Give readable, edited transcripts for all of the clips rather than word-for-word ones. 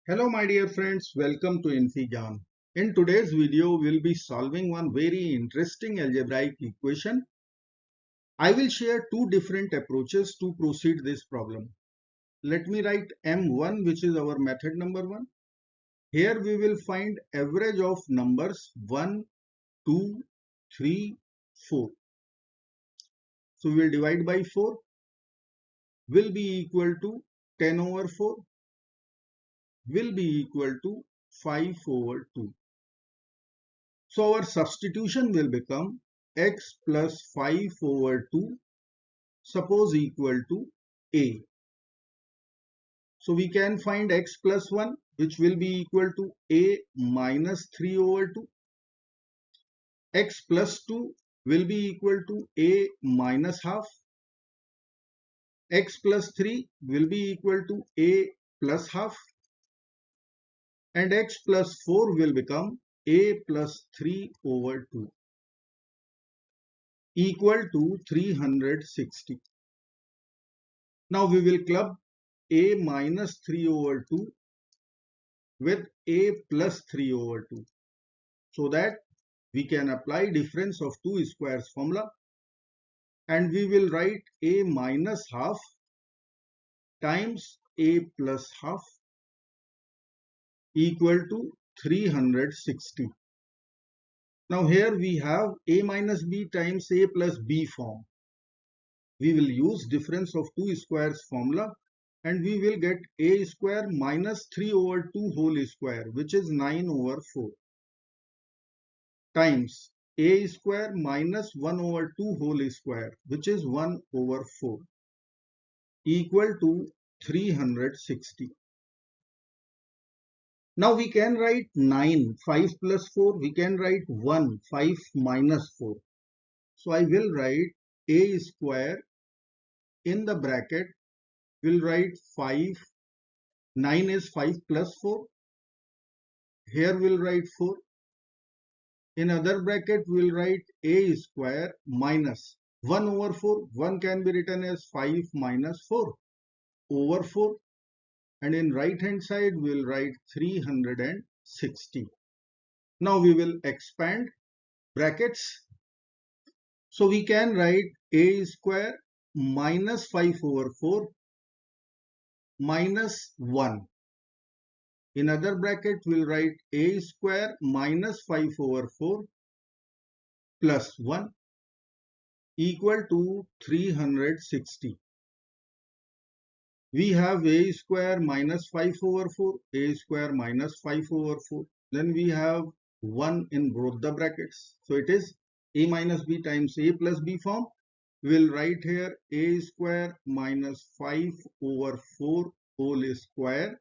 Hello my dear friends, welcome to infyGyan. In today's video, we'll be solving one very interesting algebraic equation. I will share two different approaches to proceed this problem. Let me write M1, which is our method number 1. Here we will find average of numbers 1, 2, 3, 4. So we will divide by 4 will be equal to 10 over 4 will be equal to 5 over 2. So our substitution will become x plus 5 over 2 suppose equal to a. So we can find x plus 1 which will be equal to a minus 3 over 2. X plus 2 will be equal to a minus half. X plus 3 will be equal to a plus half. And x plus 4 will become a plus 3 over 2 equal to 360. Now we will club a minus 3 over 2 with a plus 3 over 2 so that we can apply difference of two squares formula, and we will write a minus half times a plus half equal to 360. Now here we have a minus b times a plus b form. We will use difference of two squares formula and we will get a square minus 3 over 2 whole square, which is 9 over 4, times a square minus 1 over 2 whole square, which is 1 over 4, equal to 360. Now we can write 9, 5 plus 4, we can write 1, 5 minus 4. So I will write a square in the bracket, will write 5, 9 is 5 plus 4, here we'll write 4. In other bracket, we'll write a square minus 1 over 4. 1 can be written as 5 minus 4 over 4. And in right hand side, we'll write 360. Now we will expand brackets. So we can write a square minus 5 over 4 minus 1. In other bracket, we'll write a square minus 5 over 4 plus 1 equal to 360. We have a square minus 5 over 4, a square minus 5 over 4. Then we have 1 in both the brackets. So it is a minus b times a plus b form. We will write here a square minus 5 over 4 whole square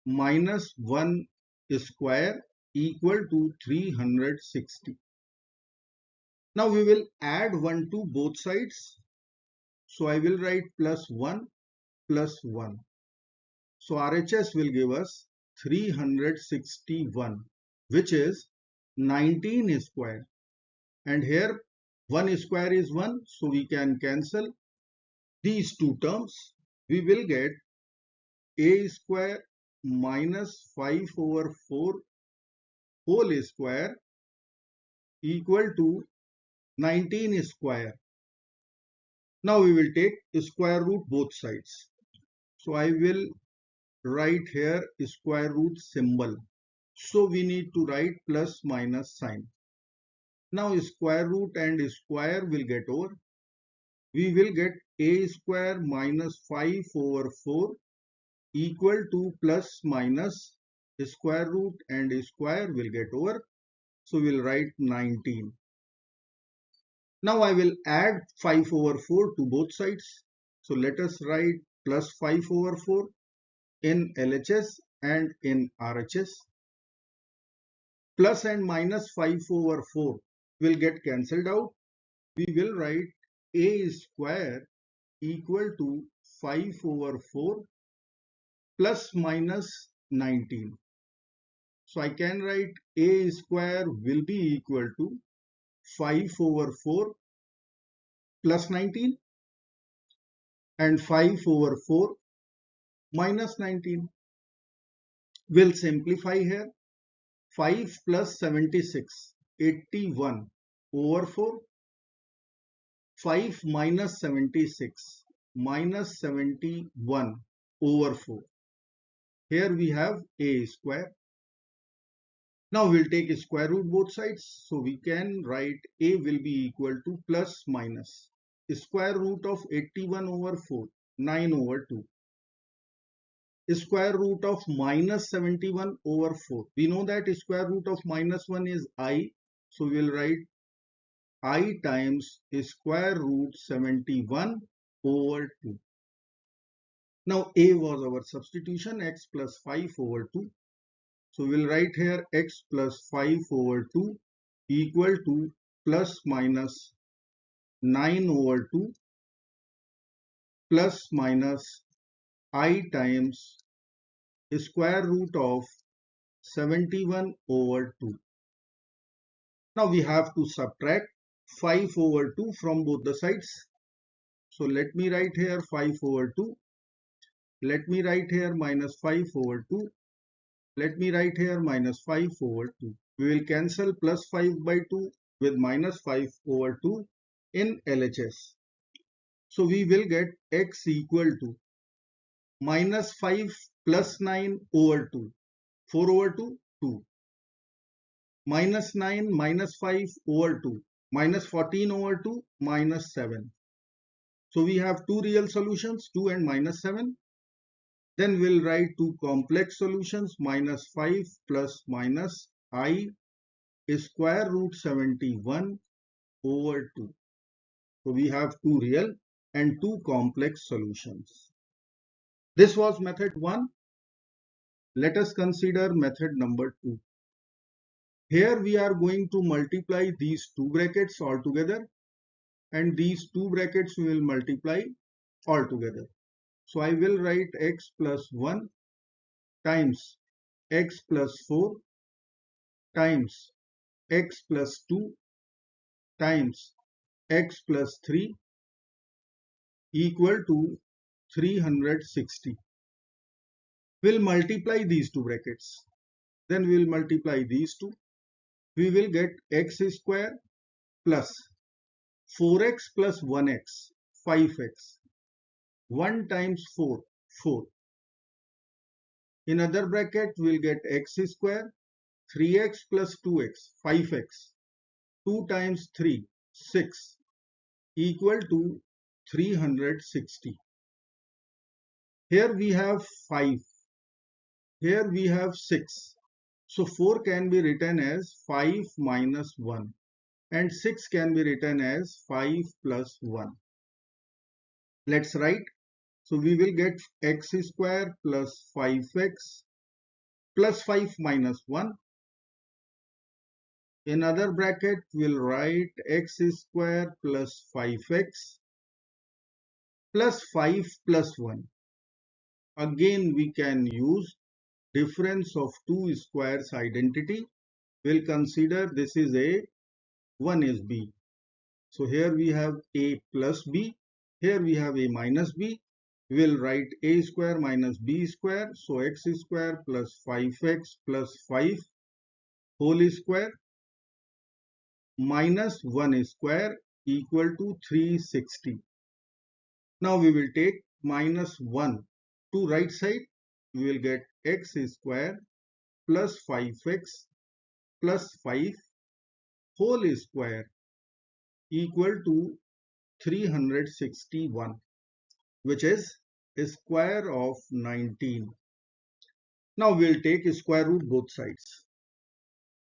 minus 1 square equal to 360. Now we will add 1 to both sides. So I will write plus 1 plus 1. So RHS will give us 361, which is 19 square. And here 1 square is 1, so we can cancel these two terms. We will get a square minus 5 over 4 whole square equal to 19 square. Now we will take square root both sides. So I will write here square root symbol. So we need to write plus minus sign. Now square root and square will get over. We will get a square minus 5 over 4 equal to plus minus square root and square will get over. So we will write 19. Now I will add 5 over 4 to both sides. So let us write plus 5 over 4 in LHS and in RHS. Plus and minus 5 over 4 will get cancelled out. We will write a square equal to 5 over 4 plus minus 19. So I can write a square will be equal to 5 over 4 plus 19 and 5 over 4 minus 19. We'll simplify here. 5 plus 76, 81 over 4. 5 minus 76 minus 71 over 4. Here we have a square. Now we'll take a square root both sides. So we can write a will be equal to plus minus square root of 81 over 4, 9 over 2. Square root of minus 71 over 4. We know that square root of minus 1 is I. So we'll write I times square root 71 over 2. Now a was our substitution, x plus 5 over 2. So we'll write here x plus 5 over 2 equal to plus minus 9 over 2 plus minus I times square root of 71 over 2. Now we have to subtract 5 over 2 from both the sides. So let me write here 5 over 2. Let me write here minus 5 over 2. Let me write here minus 5 over 2. We will cancel plus 5 by 2 with minus 5 over 2 in LHS. So we will get x equal to minus 5 plus 9 over 2. 4 over 2, 2. Minus 9 minus 5 over 2. Minus 14 over 2 minus 7. So we have two real solutions, 2 and minus 7. Then we'll write two complex solutions, minus 5 plus minus I square root 71 over 2. So we have two real and two complex solutions. This was method 1. Let us consider method number 2. Here we are going to multiply these two brackets all together, and these two brackets we will multiply all together. So I will write x plus 1 times x plus 4 times x plus 2 times x plus 3 equal to 360. We'll multiply these two brackets. Then we'll multiply these two. We will get x square plus 4x plus 1x, 5x. 1 times 4, 4. In other bracket, we'll get x square, 3x plus 2x, 5x. 2 times 3, 6, equal to 360. Here we have 5. Here we have 6. So 4 can be written as 5 minus 1. And 6 can be written as 5 plus 1. Let's write. So we will get x square plus 5x plus 5 minus 1. In other bracket, we'll write x square plus 5x plus 5 plus 1. Again, we can use difference of two squares identity. We'll consider this is a, one is b. So here we have a plus b. Here we have a minus b. We'll write a square minus b square. So x square plus 5x plus 5 whole square minus 1 square equal to 360. Now we will take minus 1 to right side. We will get x square plus 5x plus 5 whole square equal to 361, which is square of 19. Now we'll take square root both sides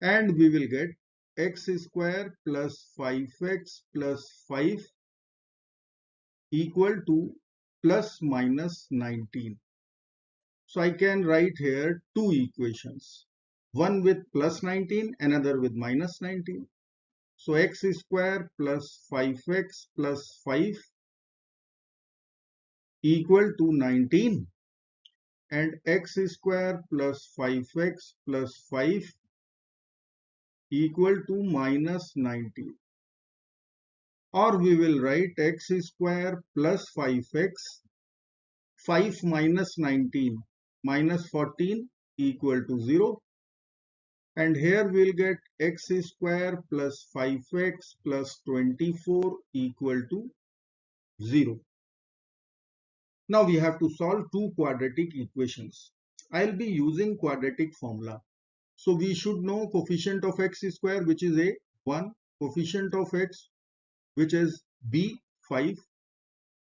and we will get x square plus 5x plus 5 equal to plus minus 19. So I can write here two equations, one with plus 19, another with minus 19. So x square plus 5x plus 5 equal to 19 and x square plus 5x plus 5 equal to minus 19. Or we will write x square plus 5x, 5 minus 19, minus 14 equal to 0. And here we'll get x square plus 5x plus 24 equal to 0. Now we have to solve two quadratic equations. I'll be using quadratic formula. So we should know coefficient of x square, which is a 1, coefficient of x, which is b 5,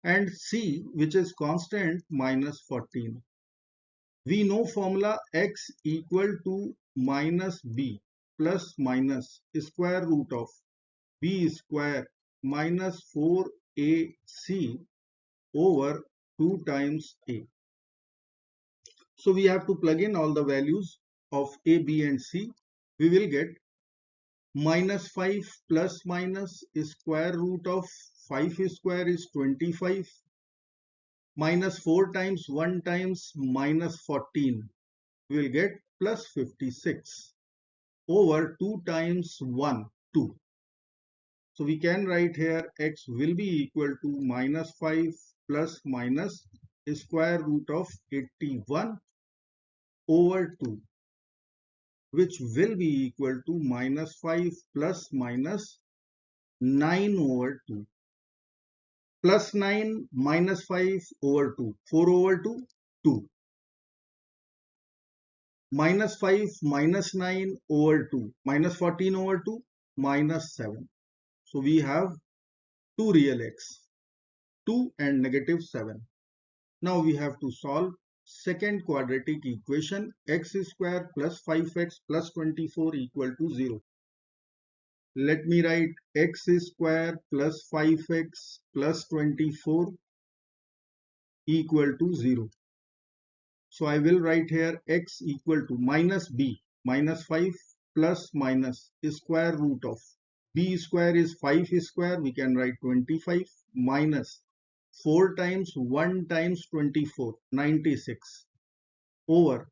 and c, which is constant minus 14. We know formula x equal to minus b plus minus square root of b square minus 4ac over 2 times a. So we have to plug in all the values of a, b and c. We will get minus 5 plus minus square root of 5 square is 25, minus 4 times 1 times minus 14. We will get plus 56 over 2 times 1, 2. So we can write here x will be equal to minus 5 plus minus square root of 81 over 2, which will be equal to minus 5 plus minus 9 over 2. Plus 9 minus 5 over 2, 4 over 2, 2. Minus 5 minus 9 over 2, minus 14 over 2, minus 7. So we have two real x, 2 and negative 7. Now we have to solve second quadratic equation, x square plus 5x plus 24 equal to 0. Let me write x square plus 5x plus 24 equal to 0. So I will write here x equal to minus b, minus 5 plus minus square root of b square is 5 square, we can write 25, minus 4 times 1 times 24, 96, over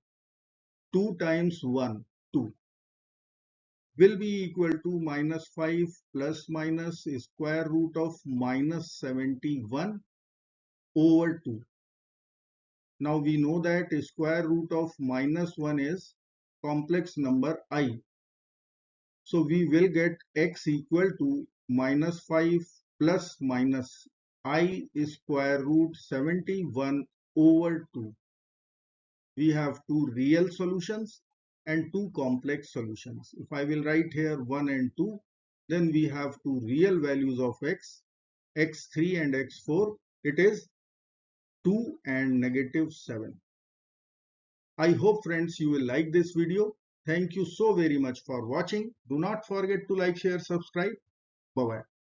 2 times 1, 2, will be equal to minus 5 plus minus square root of minus 71 over 2. Now we know that square root of minus 1 is complex number I. So we will get x equal to minus 5 plus minus I square root 71 over 2. We have two real solutions and two complex solutions. If I will write here 1 and 2, then we have two real values of x, x3 and x4. It is 2 and negative 7. I hope friends you will like this video. Thank you so very much for watching. Do not forget to like, share, subscribe. Bye bye.